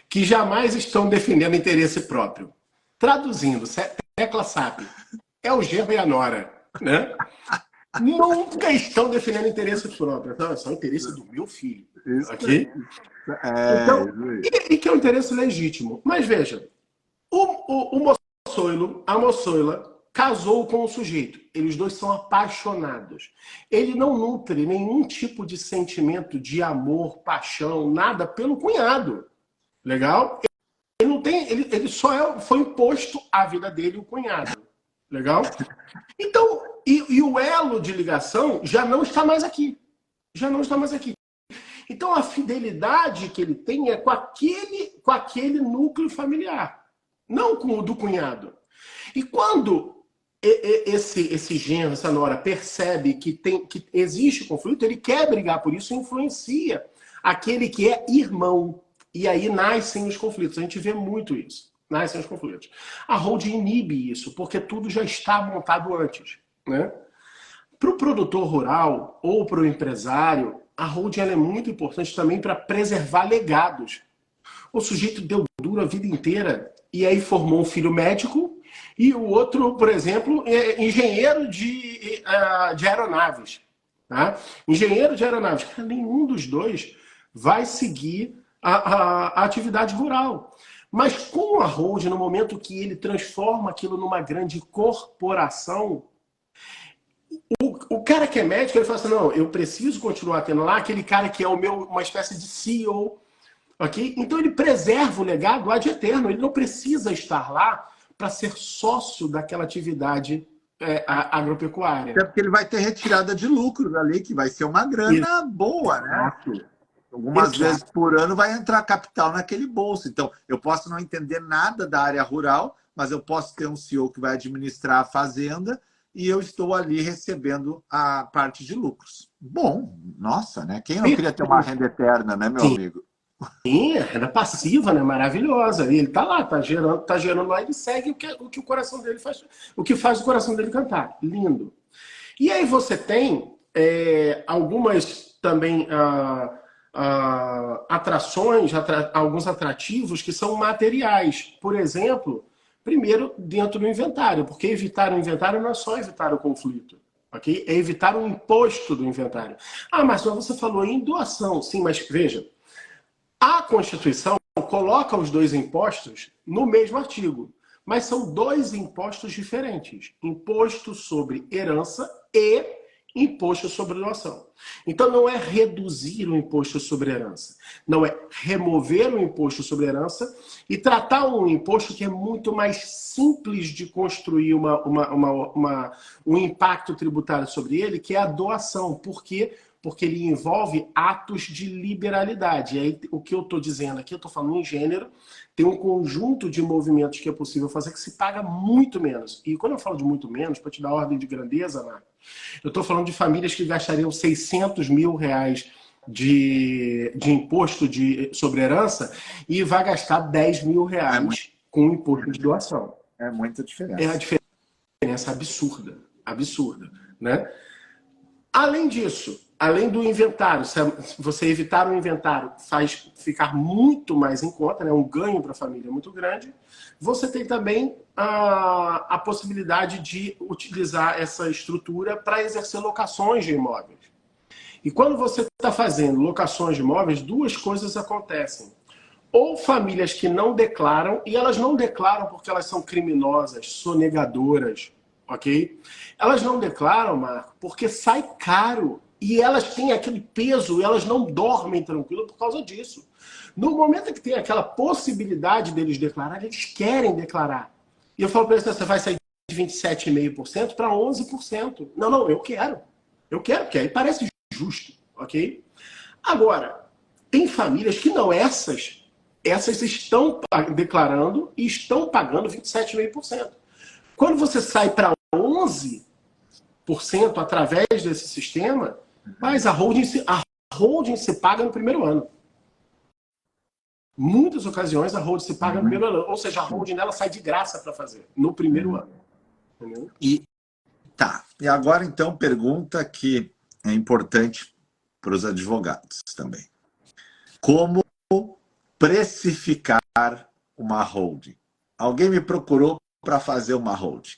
que jamais estão defendendo interesse próprio. Traduzindo, tecla SAP, é o genro e a nora, né? Nunca estão defendendo interesse próprio. Então, é só o interesse do meu filho. Aqui. Então, e que é um interesse legítimo. Mas veja, o moçoilo, a moçoila, casou com o sujeito. Eles dois são apaixonados. Ele não nutre nenhum tipo de sentimento de amor, paixão, nada pelo cunhado. Legal? Ele não tem, ele só foi imposto à vida dele o cunhado. Legal? Então, e o elo de ligação já não está mais aqui. Já não está mais aqui. Então, a fidelidade que ele tem é com aquele núcleo familiar, não com o do cunhado. E quando esse genro, essa nora, percebe que existe conflito, ele quer brigar por isso e influencia aquele que é irmão. E aí nascem os conflitos. A gente vê muito isso. Nascem os conflitos. A holding inibe isso, porque tudo já está montado antes, né? Para o produtor rural ou para o empresário, a holding ela é muito importante também para preservar legados. O sujeito deu duro a vida inteira e aí formou um filho médico e o outro, por exemplo, é engenheiro de aeronaves. Tá? Engenheiro de aeronaves. Nenhum dos dois vai seguir a atividade rural. Mas com a holding, no momento que ele transforma aquilo numa grande corporação, o cara que é médico, ele fala assim, não, eu preciso continuar tendo lá aquele cara que é uma espécie de CEO, ok? Então ele preserva o legado ad eterno, ele não precisa estar lá para ser sócio daquela atividade agropecuária. Até porque ele vai ter retirada de lucros ali, que vai ser uma grana boa, né? Algumas vezes por ano vai entrar capital naquele bolso. Então, eu posso não entender nada da área rural, mas eu posso ter um CEO que vai administrar a fazenda e eu estou ali recebendo a parte de lucros. Bom, nossa, né? Quem não queria ter uma renda eterna, né, meu amigo? Sim, a renda passiva, né? Maravilhosa. E ele tá lá, tá gerando lá, ele segue o que o coração dele faz, o que faz o coração dele cantar. Lindo. E aí você tem algumas também atrações, alguns atrativos que são materiais. Por exemplo, primeiro, dentro do inventário, porque evitar o inventário não é só evitar o conflito, ok? É evitar o imposto do inventário. Ah, mas você falou em doação. Sim, mas veja, a Constituição coloca os dois impostos no mesmo artigo, mas são dois impostos diferentes. Imposto sobre herança e imposto sobre doação. Então não é reduzir o imposto sobre herança, não é remover o imposto sobre herança e tratar um imposto que é muito mais simples de construir um impacto tributário sobre ele, que é a doação. Por quê? Porque ele envolve atos de liberalidade. E aí, o que eu estou dizendo aqui, eu estou falando em gênero, tem um conjunto de movimentos que é possível fazer que se paga muito menos. E quando eu falo de muito menos, para te dar ordem de grandeza, Marco, eu estou falando de famílias que gastariam 600 mil reais de imposto sobre herança e vai gastar 10 mil reais com imposto de doação. É muita diferença. É a diferença absurda. Absurda, né? Além disso, além do inventário, se você evitar o inventário faz ficar muito mais em conta, né? Um ganho para a família muito grande. Você tem também a possibilidade de utilizar essa estrutura para exercer locações de imóveis. E quando você está fazendo locações de imóveis, duas coisas acontecem. Ou famílias que não declaram, e elas não declaram porque elas são criminosas, sonegadoras, ok? Elas não declaram, Marco, porque sai caro. E elas têm aquele peso, e elas não dormem tranquilo por causa disso. No momento que tem aquela possibilidade deles declarar, eles querem declarar. E eu falo para eles, você vai sair de 27,5% para 11%. Não, eu quero. Eu quero, porque aí parece justo, ok? Agora, tem famílias que não, essas estão declarando e estão pagando 27,5%. Quando você sai para 11% através desse sistema, mas a holding se paga no primeiro ano. Muitas ocasiões a holding se paga no primeiro ano. Ou seja, a holding dela sai de graça para fazer no primeiro ano. Entendeu? E agora então pergunta que é importante para os advogados também. Como precificar uma holding? Alguém me procurou para fazer uma holding.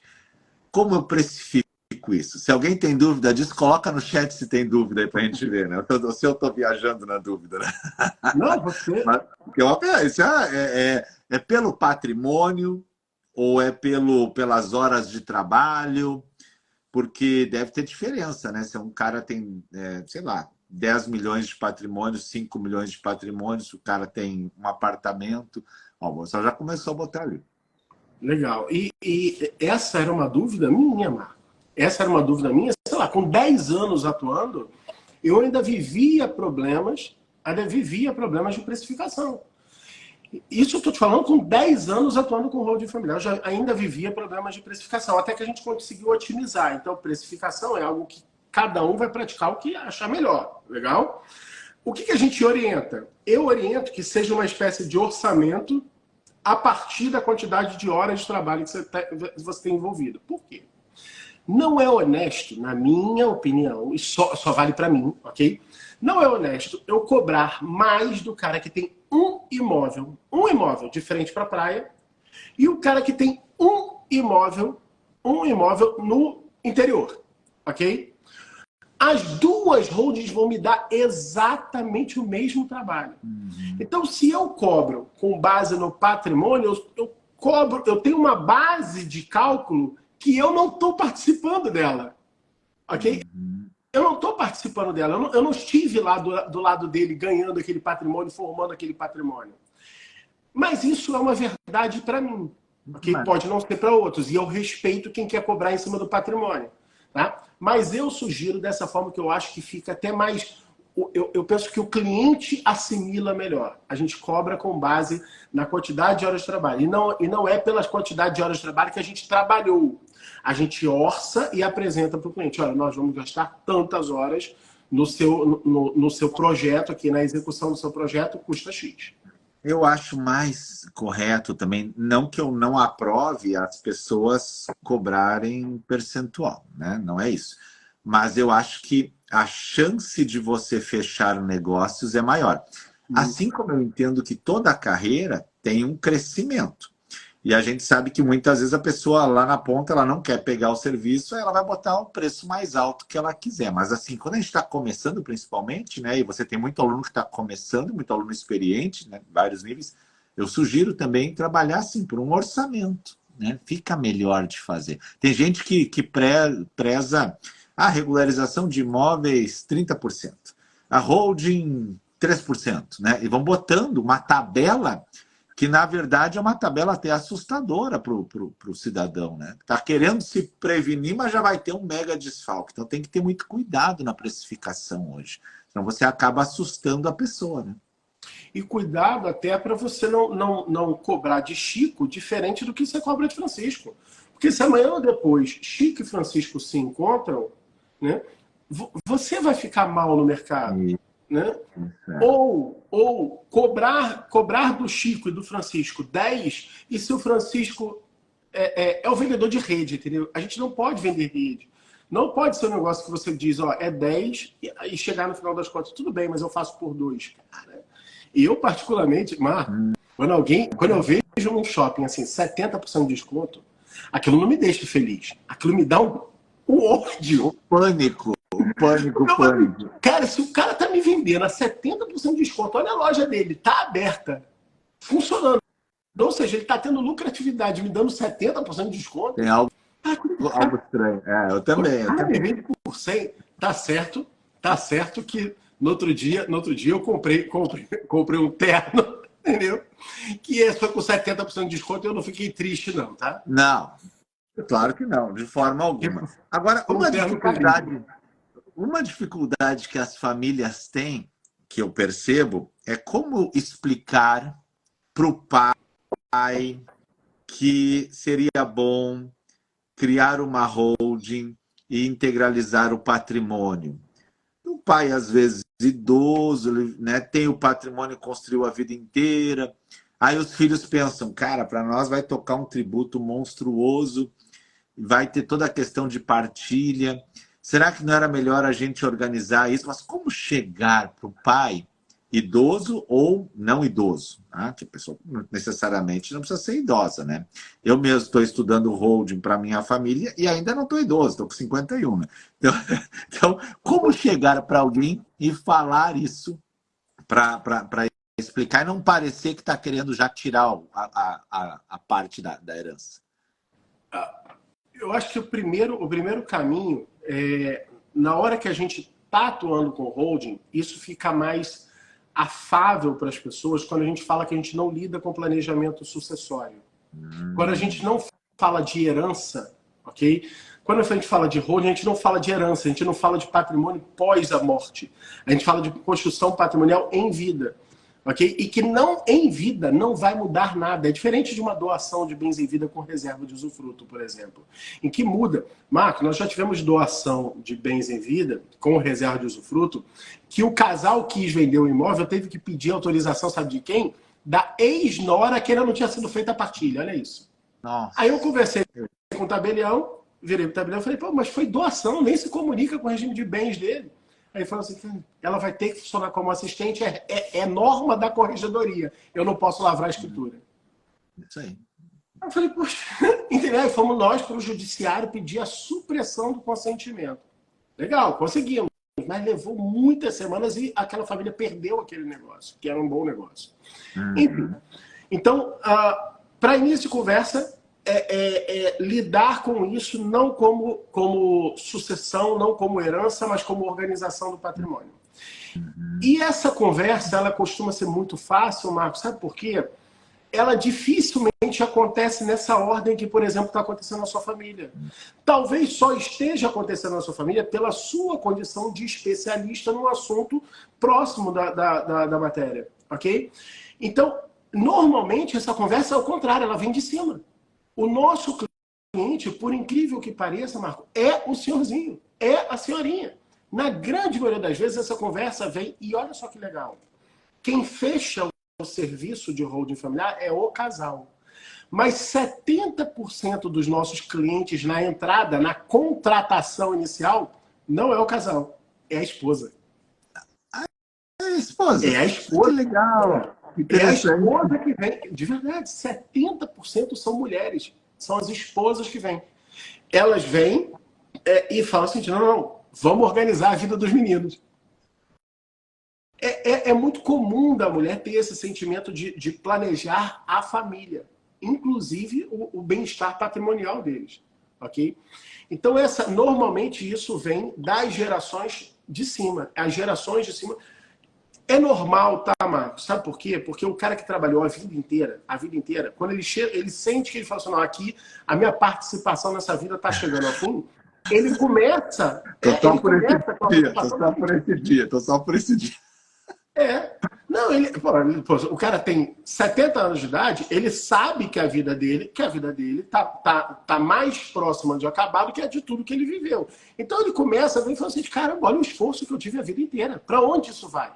Como eu precifico isso? Se alguém tem dúvida disso, coloca no chat se tem dúvida aí para a gente ver, né? Se eu estou viajando na dúvida, né? Não, você... Isso é pelo patrimônio ou é pelas horas de trabalho? Porque deve ter diferença, né? Se um cara tem, sei lá, 10 milhões de patrimônio, 5 milhões de patrimônio, se o cara tem um apartamento... Ó, o Moçal já começou a botar ali. Legal. E essa era uma dúvida minha, Marco. Essa era uma dúvida minha sei lá, com 10 anos atuando, eu ainda vivia problemas de precificação. Isso eu estou te falando com 10 anos atuando com holding familiar. Eu já ainda vivia problemas de precificação, até que a gente conseguiu otimizar. Então, precificação é algo que cada um vai praticar o que achar melhor. Legal? O que a gente orienta? Eu oriento que seja uma espécie de orçamento a partir da quantidade de horas de trabalho que você tem envolvido. Por quê? Não é honesto, na minha opinião, e só vale para mim, ok? Não é honesto eu cobrar mais do cara que tem um imóvel de frente para a praia, e o cara que tem um imóvel no interior, ok? As duas holdings vão me dar exatamente o mesmo trabalho. Então, se eu cobro com base no patrimônio, eu tenho uma base de cálculo que eu não estou participando dela, ok? Eu não estou participando dela, eu não estive lá do lado dele ganhando aquele patrimônio, formando aquele patrimônio. Mas isso é uma verdade para mim, ok? Pode não ser para outros, e eu respeito quem quer cobrar em cima do patrimônio, tá? Mas eu sugiro dessa forma que eu acho que fica até mais... Eu penso que o cliente assimila melhor. A gente cobra com base na quantidade de horas de trabalho. E não é pela quantidade de horas de trabalho que a gente trabalhou. A gente orça e apresenta para o cliente. Olha, nós vamos gastar tantas horas no seu projeto, aqui na execução do seu projeto, custa X. Eu acho mais correto também, não que eu não aprove as pessoas cobrarem percentual, né? Não é isso. Mas eu acho que a chance de você fechar negócios é maior. Assim como eu entendo que toda a carreira tem um crescimento. E a gente sabe que muitas vezes a pessoa lá na ponta ela não quer pegar o serviço, ela vai botar um preço mais alto que ela quiser. Mas assim, quando a gente está começando principalmente, né, e você tem muito aluno que está começando, muito aluno experiente, né, vários níveis, eu sugiro também trabalhar assim por um orçamento, né? Fica melhor de fazer. Tem gente que preza a regularização de imóveis 30%, a holding 3%, né? E vão botando uma tabela que, na verdade, é uma tabela até assustadora para o cidadão, né? Está querendo se prevenir, mas já vai ter um mega desfalque. Então tem que ter muito cuidado na precificação hoje. Senão você acaba assustando a pessoa, né? E cuidado até para você não cobrar de Chico diferente do que você cobra de Francisco. Porque se amanhã ou depois Chico e Francisco se encontram, né, você vai ficar mal no mercado. Né? Ou cobrar do Chico e do Francisco 10, e se o Francisco é o vendedor de rede, entendeu? A gente não pode vender rede. Não pode ser um negócio que você diz, ó, é 10 e chegar no final das contas, tudo bem, mas eu faço por 2. Cara. E eu, particularmente, Marco, quando eu vejo num shopping assim, 70% de desconto, aquilo não me deixa feliz. Aquilo me dá um ódio. O pânico. Cara, se o cara tá me vendendo a 70% de desconto, olha a loja dele, tá aberta, funcionando. Ou seja, ele tá tendo lucratividade, me dando 70% de desconto. Tem algo estranho. Eu também. Me vende por 100, tá certo que no outro dia eu comprei um terno, entendeu? Que foi com 70% de desconto e eu não fiquei triste não, tá? Não, claro que não, de forma alguma. Agora, uma dificuldade que as famílias têm, que eu percebo, é como explicar para o pai que seria bom criar uma holding e integralizar o patrimônio. O pai, às vezes, idoso, né, tem o patrimônio, construiu a vida inteira. Aí os filhos pensam, cara, para nós vai tocar um tributo monstruoso, vai ter toda a questão de partilha. Será que não era melhor a gente organizar isso? Mas como chegar para o pai, idoso ou não idoso? Tá? Que a pessoa necessariamente não precisa ser idosa, né? Eu mesmo estou estudando holding para minha família e ainda não estou idoso, estou com 51. Né? Então, como chegar para alguém e falar isso para explicar e não parecer que está querendo já tirar a parte da herança? Eu acho que o primeiro caminho na hora que a gente está atuando com holding, isso fica mais afável para as pessoas quando a gente fala que a gente não lida com planejamento sucessório. Quando a gente não fala de herança, ok? quando a gente fala de holding, a gente não fala de herança, a gente não fala de patrimônio pós a morte. A gente fala de construção patrimonial em vida. Okay? E que não em vida não vai mudar nada. É diferente de uma doação de bens em vida com reserva de usufruto, por exemplo. Em que muda? Marco, nós já tivemos doação de bens em vida com reserva de usufruto, que o casal quis vender o imóvel, teve que pedir autorização, sabe de quem? Da ex-nora, que ainda não tinha sido feita a partilha. Olha isso. Nossa. Aí eu conversei com o tabelião, virei pro tabelião e falei, pô, mas foi doação, nem se comunica com o regime de bens dele. Aí ele falou assim, ela vai ter que funcionar como assistente, é norma da corregedoria. Eu não posso lavrar a escritura. Isso aí. Eu falei, poxa, entendeu? Aí fomos nós para o judiciário pedir a supressão do consentimento. Legal, conseguimos. Mas levou muitas semanas e aquela família perdeu aquele negócio, que era um bom negócio. Enfim. Então, para início de conversa, lidar com isso não como sucessão, não como herança, mas como organização do patrimônio. E essa conversa, ela costuma ser muito fácil, Marcos, sabe por quê? Ela dificilmente acontece nessa ordem que, por exemplo, está acontecendo na sua família. Talvez só esteja acontecendo na sua família pela sua condição de especialista no assunto próximo da matéria, ok? Então, normalmente, essa conversa é ao contrário, ela vem de cima. O nosso cliente, por incrível que pareça, Marco, é o senhorzinho, é a senhorinha. Na grande maioria das vezes, essa conversa vem, e olha só que legal, quem fecha o serviço de holding familiar é o casal. Mas 70% dos nossos clientes na entrada, na contratação inicial, não é o casal, é a esposa. É a esposa. É a esposa. Que legal. É a esposa que vem. De verdade, 70% são mulheres. São as esposas que vêm. Elas vêm e falam assim, não, vamos organizar a vida dos meninos. É muito comum da mulher ter esse sentimento de planejar a família, inclusive o bem-estar patrimonial deles, ok? Então, normalmente isso vem das gerações de cima. As gerações de cima... É normal, tá, Marcos? Sabe por quê? Porque o cara que trabalhou a vida inteira, quando ele chega, ele sente que ele fala assim, não, aqui a minha participação nessa vida está chegando ao fim, ele começa... Tô só por esse dia. Não, o cara tem 70 anos de idade, ele sabe que a vida dele tá mais próxima de acabar do que a de tudo que ele viveu. Então ele começa a ver e fala assim, caramba, olha o esforço que eu tive a vida inteira. Para onde isso vai?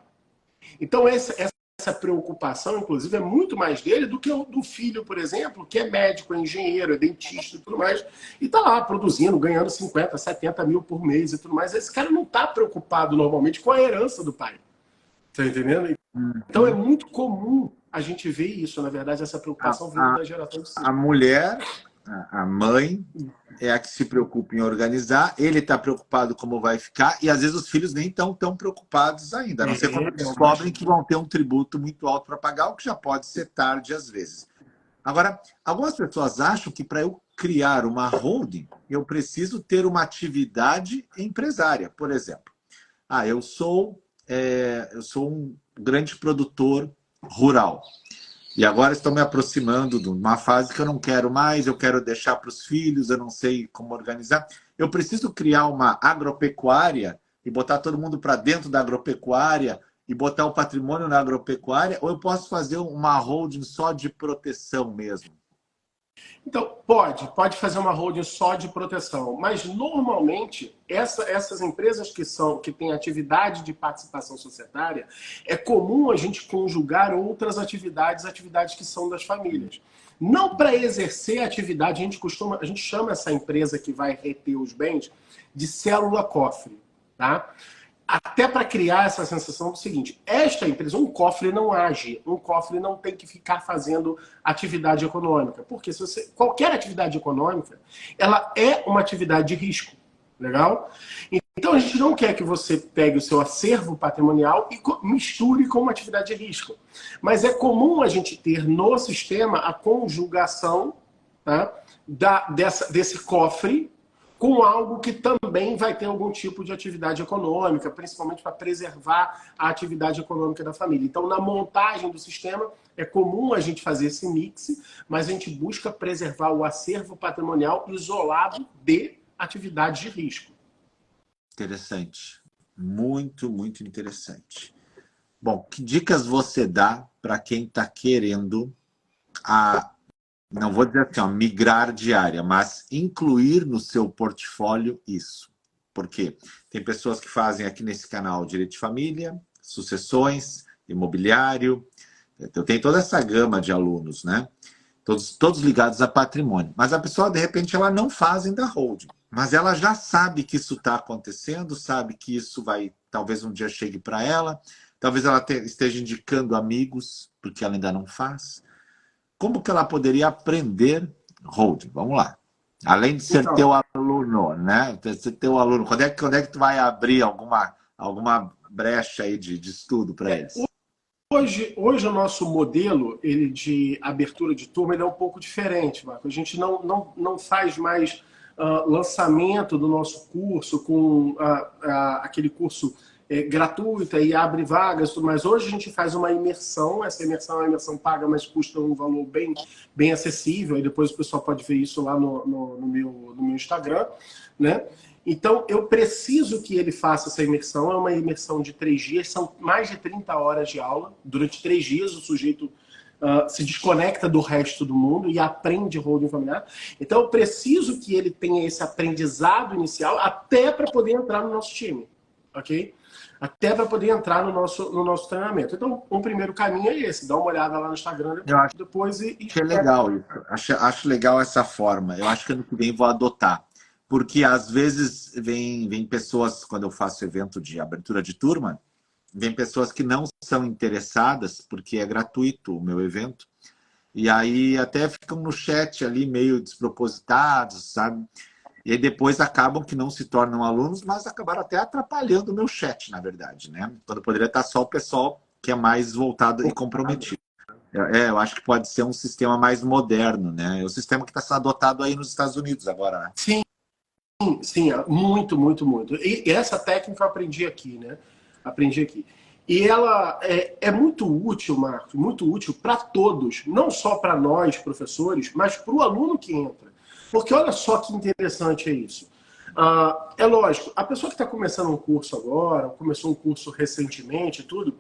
Então essa preocupação, inclusive, é muito mais dele do que do filho, por exemplo, que é médico, é engenheiro, é dentista e tudo mais, e está lá produzindo, ganhando 50, 70 mil por mês e tudo mais. Esse cara não está preocupado normalmente com a herança do pai. Tá entendendo? Então é muito comum a gente ver isso, na verdade, essa preocupação vindo da geração de cima. A mulher, a mãe, é a que se preocupa em organizar, ele está preocupado como vai ficar, e às vezes os filhos nem estão tão preocupados ainda, a não ser quando descobrem que vão ter um tributo muito alto para pagar, o que já pode ser tarde às vezes. Agora, algumas pessoas acham que para eu criar uma holding, eu preciso ter uma atividade empresária, por exemplo. Eu sou um grande produtor rural. E agora estou me aproximando de uma fase que eu não quero mais, eu quero deixar para os filhos, eu não sei como organizar. Eu preciso criar uma agropecuária e botar todo mundo para dentro da agropecuária e botar o patrimônio na agropecuária, ou eu posso fazer uma holding só de proteção mesmo? Então, pode fazer uma holding só de proteção, mas normalmente essas empresas que têm atividade de participação societária, é comum a gente conjugar outras atividades que são das famílias. Não para exercer a atividade, a gente chama essa empresa que vai reter os bens de célula-cofre, tá? Até para criar essa sensação do seguinte, esta empresa, um cofre não age, um cofre não tem que ficar fazendo atividade econômica, porque qualquer atividade econômica, ela é uma atividade de risco, legal? Então a gente não quer que você pegue o seu acervo patrimonial e misture com uma atividade de risco, mas é comum a gente ter no sistema a conjugação, tá, desse cofre com algo que também vai ter algum tipo de atividade econômica, principalmente para preservar a atividade econômica da família. Então, na montagem do sistema, é comum a gente fazer esse mix, mas a gente busca preservar o acervo patrimonial isolado atividades de risco. Interessante. Muito, muito interessante. Bom, que dicas você dá para quem está querendo não vou dizer assim, migrar de área, mas incluir no seu portfólio isso? Porque tem pessoas que fazem aqui nesse canal direito de família, sucessões, imobiliário. Eu tenho toda essa gama de alunos, né? Todos ligados a patrimônio. Mas a pessoa, de repente, ela não faz ainda holding. Mas ela já sabe que isso está acontecendo, sabe que isso vai, talvez um dia chegue para ela, talvez ela esteja indicando amigos, porque ela ainda não faz. Como que ela poderia aprender holding? Vamos lá. Além de ser teu aluno, né? Ser teu aluno, quando é que tu vai abrir alguma brecha aí de estudo para eles? Hoje o nosso modelo de abertura de turma ele é um pouco diferente, Marco. A gente não faz mais lançamento do nosso curso com aquele curso gratuito e abre vagas, mas hoje a gente faz uma imersão. Essa imersão é uma imersão paga, mas custa um valor bem acessível. E depois o pessoal pode ver isso lá no meu Instagram, né? Então, eu preciso que ele faça essa imersão. É uma imersão de 3 dias, são mais de 30 horas de aula. Durante 3 dias, o sujeito se desconecta do resto do mundo e aprende holding familiar. Então, eu preciso que ele tenha esse aprendizado inicial até para poder entrar no nosso time, ok? Até para poder entrar no nosso treinamento. Então, um primeiro caminho é esse. Dá uma olhada lá no Instagram depois e... Acho legal isso. Acho legal essa forma. Eu acho que ano que vem vou adotar. Porque, às vezes, vem pessoas, quando eu faço evento de abertura de turma, vem pessoas que não são interessadas, porque é gratuito o meu evento, e aí até ficam no chat ali meio despropositados, sabe? E aí depois acabam que não se tornam alunos, mas acabaram até atrapalhando o meu chat, na verdade, né? Quando poderia estar só o pessoal que é mais voltado e comprometido. Eu acho que pode ser um sistema mais moderno, né? É o sistema que está sendo adotado aí nos Estados Unidos agora, né? Sim, muito, muito, muito. E essa técnica eu aprendi aqui, né? Aprendi aqui. E ela é muito útil, Marcos, muito útil para todos, não só para nós, professores, mas para o aluno que entra. Porque olha só que interessante é isso. É lógico, a pessoa que está começando um curso agora, começou um curso recentemente, tudo,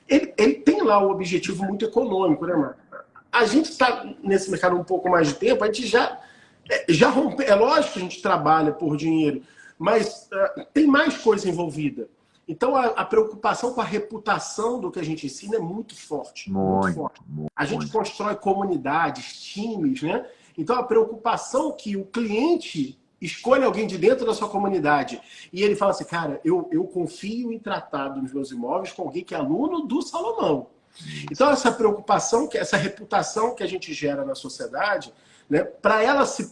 ele tem lá o objetivo muito econômico, né, Marcos? A gente está nesse mercado um pouco mais de tempo, a gente já rompe. É lógico que a gente trabalha por dinheiro, mas tem mais coisa envolvida. Então, a preocupação com a reputação do que a gente ensina é muito forte. Muito forte. A gente constrói comunidades, times, né? Então, a preocupação que o cliente escolha alguém de dentro da sua comunidade e ele fala assim, cara, eu confio em tratar dos meus imóveis com alguém que é aluno do Salomão. Então, essa preocupação, essa reputação que a gente gera na sociedade, né, para ela se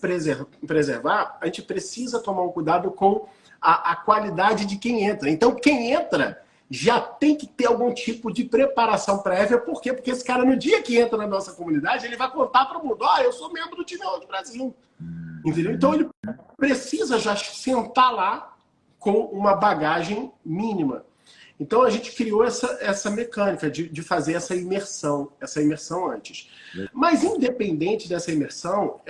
preservar, a gente precisa tomar um cuidado com a qualidade de quem entra. Então, quem entra já tem que ter algum tipo de preparação prévia. Por quê? Porque esse cara, no dia que entra na nossa comunidade, ele vai contar para o mundo, eu sou membro do time do Brasil. Entendeu? Então, ele precisa já sentar lá com uma bagagem mínima. Então, a gente criou essa mecânica de fazer essa imersão antes. Mas, independente dessa imersão,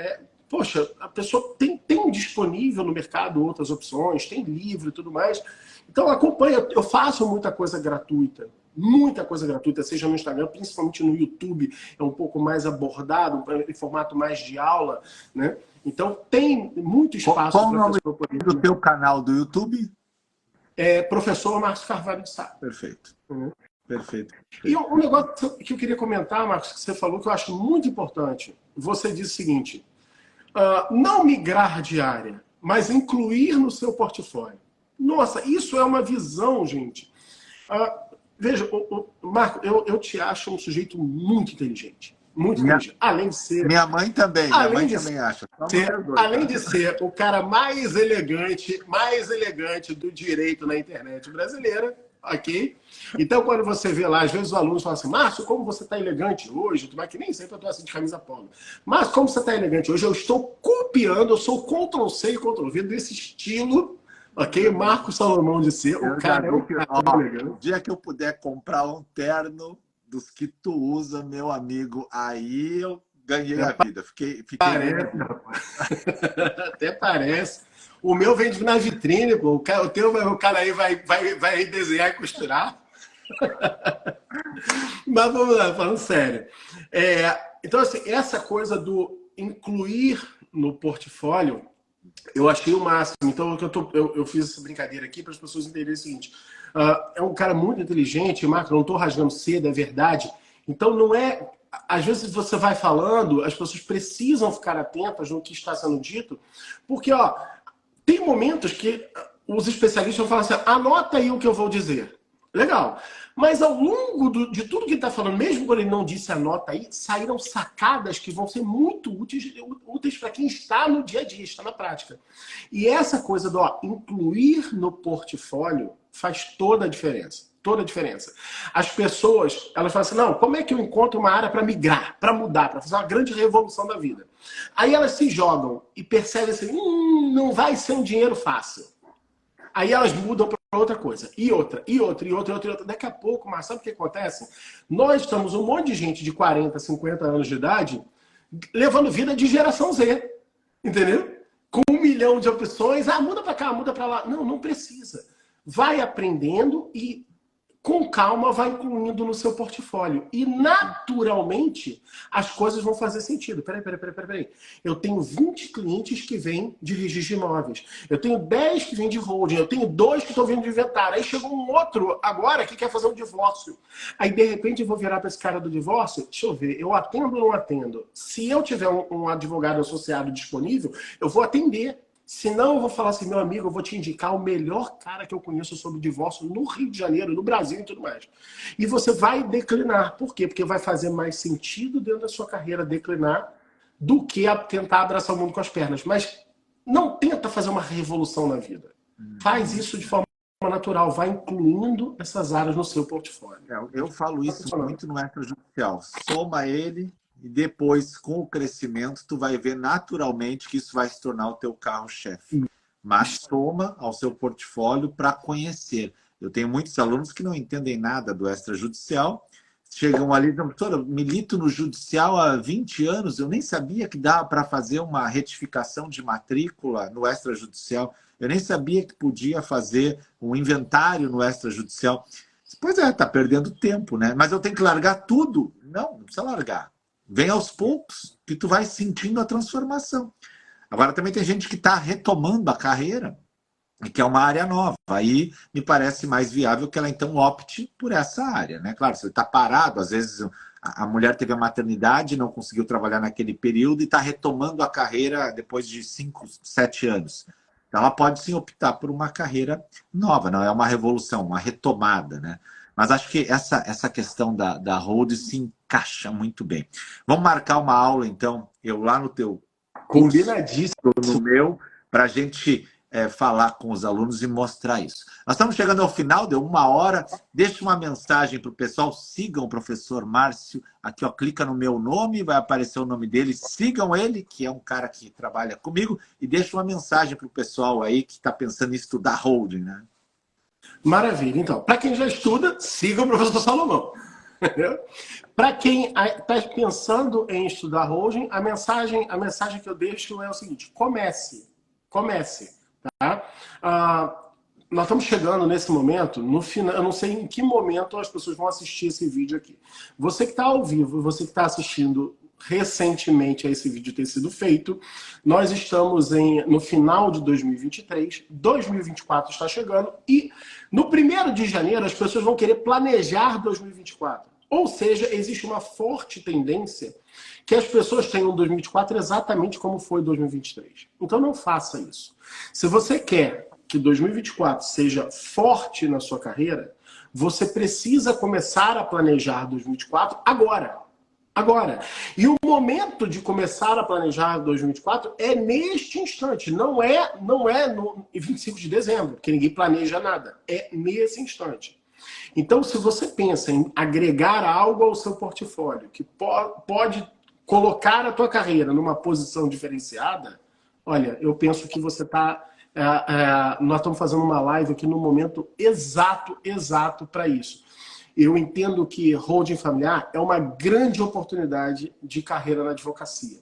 poxa, a pessoa tem disponível no mercado outras opções, tem livro e tudo mais. Então, acompanha. Eu faço muita coisa gratuita, seja no Instagram, principalmente no YouTube, é um pouco mais abordado, em formato mais de aula, né? Então, tem muito espaço para a pessoa poder... Qual o nome do teu canal do YouTube? Professor Márcio Carvalho de Sá. Perfeito. Uhum. Perfeito. E um negócio que eu queria comentar, Marcos, que você falou, que eu acho muito importante. Você disse o seguinte, não migrar de área, mas incluir no seu portfólio. Nossa, isso é uma visão, gente. Veja, Marco, eu te acho um sujeito muito inteligente. Muito inteligente. Além de ser... Minha mãe também. Minha mãe também acha. Além de ser o cara mais elegante do direito na internet brasileira, ok? Então, quando você vê lá, às vezes os alunos falam assim, Márcio, como você está elegante hoje? Mas que nem sempre eu estou assim de camisa polo. Mas como você está elegante hoje? Eu estou copiando, eu sou Ctrl+C e Ctrl+V desse estilo, ok? Marco Salomão de ser, o cara é o cara elegante. O dia que eu puder comprar um terno dos que tu usa, meu amigo, aí eu ganhei a vida. Fiquei parece, rapaz. Até parece. O meu vende na vitrine, pô. O cara aí vai desenhar e costurar. Mas vamos lá, falando sério. Então, assim, essa coisa do incluir no portfólio, eu achei o máximo. Então, eu fiz essa brincadeira aqui para as pessoas entenderem o seguinte. É um cara muito inteligente, Marco, não estou rasgando cedo, é verdade. Então, não é... Às vezes você vai falando, as pessoas precisam ficar atentas no que está sendo dito, porque, ó, tem momentos que os especialistas vão falar assim, anota aí o que eu vou dizer. Legal. Mas ao longo de tudo que ele está falando, mesmo quando ele não disse anota aí, saíram sacadas que vão ser muito úteis para quem está no dia a dia, está na prática. E essa coisa do incluir no portfólio faz toda a diferença. Toda a diferença. As pessoas, elas falam assim, não, como é que eu encontro uma área para migrar, para mudar, para fazer uma grande revolução da vida? Aí elas se jogam e percebem assim, não vai ser um dinheiro fácil. Aí elas mudam para outra coisa. E outra. Daqui a pouco, mas sabe o que acontece? Nós estamos um monte de gente de 40, 50 anos de idade levando vida de geração Z. Entendeu? Com 1 milhão de opções. Muda para cá, muda para lá. Não precisa. Vai aprendendo e com calma vai incluindo no seu portfólio. E naturalmente as coisas vão fazer sentido. Peraí. Eu tenho 20 clientes que vêm de registro de imóveis. Eu tenho 10 que vêm de holding. Eu tenho 2 que estão vindo de inventário. Aí chegou um outro agora que quer fazer um divórcio. Aí de repente eu vou virar para esse cara do divórcio. Deixa eu ver, eu atendo ou não atendo? Se eu tiver um advogado associado disponível, eu vou atender. Senão eu vou falar assim, meu amigo, eu vou te indicar o melhor cara que eu conheço sobre divórcio no Rio de Janeiro, no Brasil e tudo mais. E você vai declinar. Por quê? Porque vai fazer mais sentido dentro da sua carreira declinar do que tentar abraçar o mundo com as pernas. Mas não tenta fazer uma revolução na vida. Faz isso de forma natural. Vai incluindo essas áreas no seu portfólio. Eu falo isso muito no extrajudicial. Soma ele... E depois, com o crescimento, tu vai ver naturalmente que isso vai se tornar o teu carro-chefe. Mas soma ao seu portfólio para conhecer. Eu tenho muitos alunos que não entendem nada do extrajudicial. Chegam ali e dizem, doutora, milito no judicial há 20 anos, eu nem sabia que dava para fazer uma retificação de matrícula no extrajudicial. Eu nem sabia que podia fazer um inventário no extrajudicial. Pois é, está perdendo tempo, né? Mas eu tenho que largar tudo? Não precisa largar. Vem aos poucos que tu vai sentindo a transformação. Agora também tem gente que está retomando a carreira e que é uma área nova. Aí me parece mais viável que ela então opte por essa área, né? Claro, se ele está parado, às vezes a mulher teve a maternidade, não conseguiu trabalhar naquele período e está retomando a carreira depois de 5, 7 anos. Então ela pode sim optar por uma carreira nova, não é uma revolução, uma retomada, né? Mas acho que essa questão da hold se encaixa muito bem. Vamos marcar uma aula, então, eu lá no teu curso, combinadíssimo, no meu, para a gente falar com os alunos e mostrar isso. Nós estamos chegando ao final, deu 1 hora. Deixa uma mensagem para o pessoal, sigam o professor Márcio. Aqui, ó, clica no meu nome, vai aparecer o nome dele. Sigam ele, que é um cara que trabalha comigo, e deixa uma mensagem para o pessoal aí que está pensando em estudar holding, né? Maravilha. Então, para quem já estuda, siga o professor Salomão. Para quem está pensando em estudar holding, a mensagem que eu deixo é o seguinte: comece. Tá? Nós estamos chegando nesse momento, no final, eu não sei em que momento as pessoas vão assistir esse vídeo aqui. Você que está ao vivo, você que está assistindo recentemente a esse vídeo ter sido feito, nós estamos no final de 2023, 2024 está chegando e no 1º de janeiro as pessoas vão querer planejar 2024. Ou seja, existe uma forte tendência que as pessoas tenham 2024 exatamente como foi 2023. Então não faça isso. Se você quer que 2024 seja forte na sua carreira, você precisa começar a planejar 2024 agora. E o momento de começar a planejar 2024 é neste instante, não é no 25 de dezembro, porque ninguém planeja nada. É nesse instante. Então, se você pensa em agregar algo ao seu portfólio que pode colocar a tua carreira numa posição diferenciada, olha, eu penso que você está... nós estamos fazendo uma live aqui no momento exato para isso. Eu entendo que holding familiar é uma grande oportunidade de carreira na advocacia.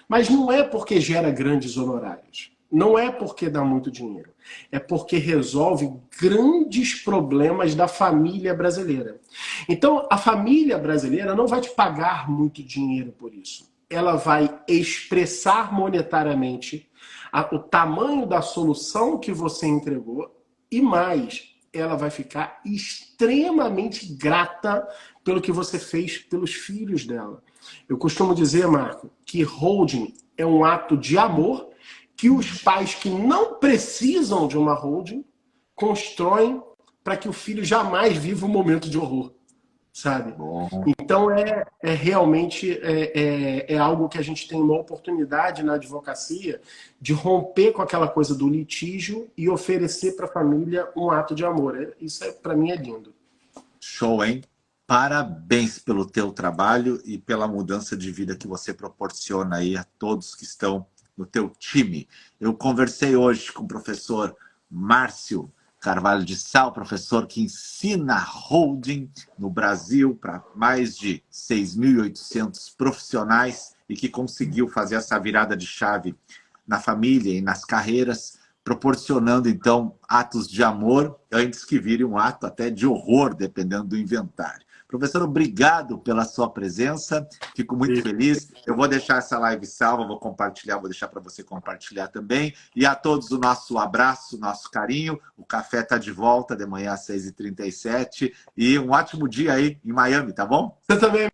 Mas não é porque gera grandes honorários. não é porque dá muito dinheiro, é porque resolve grandes problemas da família brasileira. Então, a família brasileira não vai te pagar muito dinheiro por isso. Ela vai expressar monetariamente o tamanho da solução que você entregou e mais, ela vai ficar extremamente grata pelo que você fez pelos filhos dela. Eu costumo dizer, Marco, que holding é um ato de amor que os pais que não precisam de uma holding constroem para que o filho jamais viva um momento de horror, sabe? Bom. Então realmente algo que a gente tem uma oportunidade na advocacia de romper com aquela coisa do litígio e oferecer para a família um ato de amor. Isso para mim é lindo. Show, hein? Parabéns pelo teu trabalho e pela mudança de vida que você proporciona aí a todos que estão no teu time. Eu conversei hoje com o professor Márcio Carvalho de Sá, professor que ensina holding no Brasil para mais de 6.800 profissionais e que conseguiu fazer essa virada de chave na família e nas carreiras, proporcionando, então, atos de amor antes que vire um ato até de horror, dependendo do inventário. Professor, obrigado pela sua presença, fico muito feliz. Eu vou deixar essa live salva, vou compartilhar, vou deixar para você compartilhar também. E a todos o nosso abraço, nosso carinho. O café está de volta de manhã às 6h37. E um ótimo dia aí em Miami, tá bom? Você também,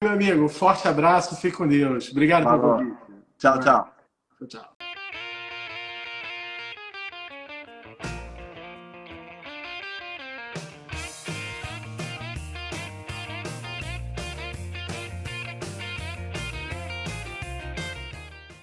meu amigo. Forte abraço, fique com Deus. Obrigado pelo convite. Tchau, tchau. Tchau.